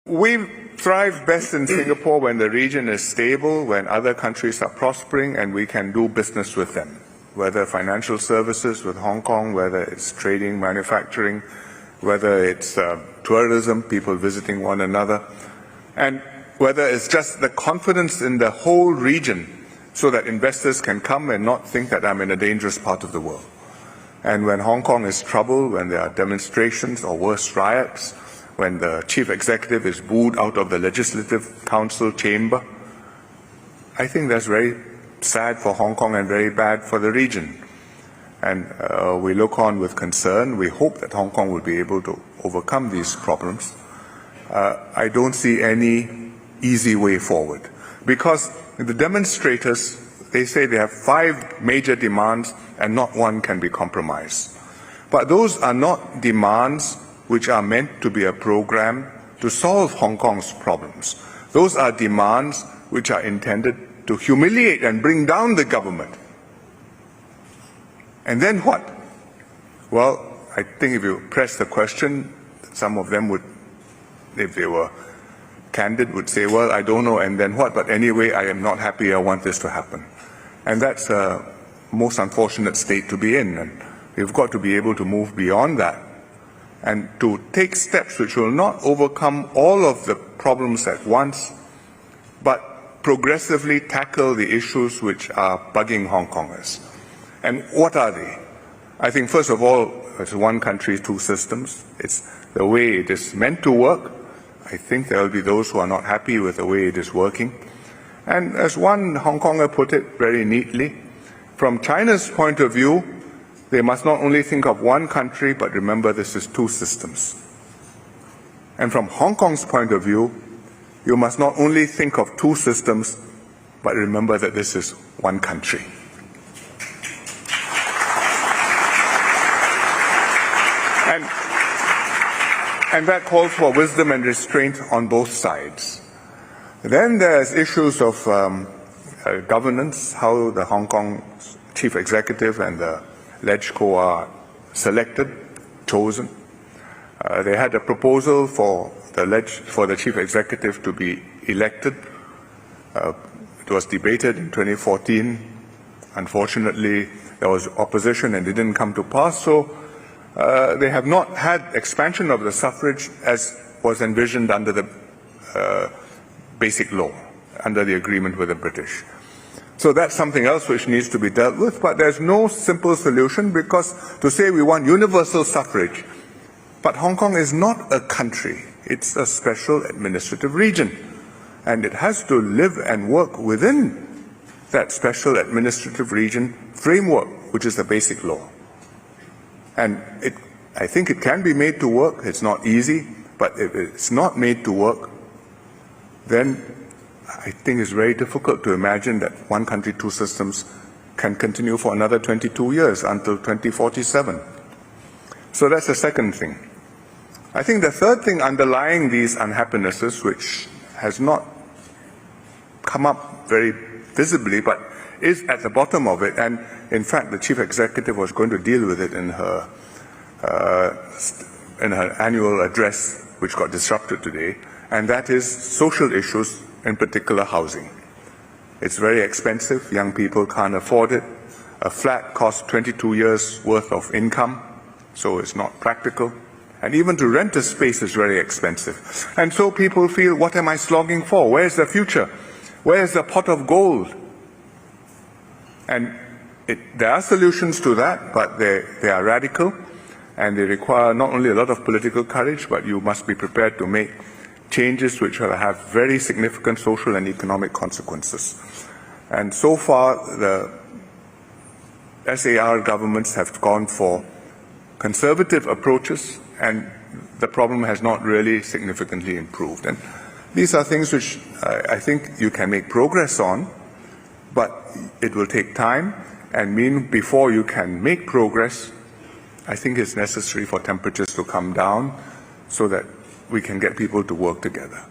We thrive best in Singapore when the region is stable, when other countries are prospering, and we can do business with them, whether financial services with Hong Kong, whether it's trading, manufacturing, whether it's tourism, people visiting one another, and whether it's just the confidence in the whole region so that investors can come and not think that I'm in a dangerous part of the world. And when Hong Kong is troubled, when there are demonstrations or worse riots, when the chief executive is booed out of the legislative council chamber, I think that's very sad for Hong Kong and very bad for the region. And we look on with concern. We hope that Hong Kong will be able to overcome these problems. I don't see any easy way forward, because the demonstrators, they say they have 5 major demands and not one can be compromised. But those are not demands which are meant to be a program to solve Hong Kong's problems. Those are demands which are intended to humiliate and bring down the government. And then what? Well, I think if you press the question, some of them would, if they were candid, would say, well, I don't know, and then what? But anyway, I am not happy, I want this to happen. And that's a most unfortunate state to be in, and we've got to be able to move beyond that and to take steps which will not overcome all of the problems at once, but progressively tackle the issues which are bugging Hong Kongers. And what are they? I think, first of all, it's one country, 2 systems. It's the way it is meant to work. I think there will be those who are not happy with the way it is working. And as one Hong Konger put it very neatly, from China's point of view, they must not only think of one country, but remember this is 2 systems. And from Hong Kong's point of view, you must not only think of 2 systems, but remember that this is one country. And that calls for wisdom and restraint on both sides. Then there's issues of governance, how the Hong Kong chief executive and the LegCo are selected, chosen. They had a proposal for the chief executive to be elected. It was debated in 2014. Unfortunately, there was opposition and it didn't come to pass. So they have not had expansion of the suffrage as was envisioned under the basic law, under the agreement with the British. So that's something else which needs to be dealt with, but there's no simple solution, because to say we want universal suffrage, but Hong Kong is not a country, it's a special administrative region, and it has to live and work within that special administrative region framework, which is the basic law. And I think it can be made to work. It's not easy, but if it's not made to work, then I think it's very difficult to imagine that one country, 2 systems can continue for another 22 years until 2047. So that's the second thing. I think the third thing underlying these unhappinesses, which has not come up very visibly, but is at the bottom of it, and in fact the chief executive was going to deal with it in her annual address, which got disrupted today, and that is social issues, in particular housing. It's very expensive, young people can't afford it. A flat costs 22 years worth of income, so it's not practical. And even to rent a space is very expensive. And so people feel, what am I slogging for? Where's the future? Where's the pot of gold? And there are solutions to that, but they are radical, and they require not only a lot of political courage, but you must be prepared to make changes which will have very significant social and economic consequences. And so far, the SAR governments have gone for conservative approaches, and the problem has not really significantly improved. And these are things which I think you can make progress on, but it will take time, and before you can make progress, I think it's necessary for temperatures to come down so that we can get people to work together.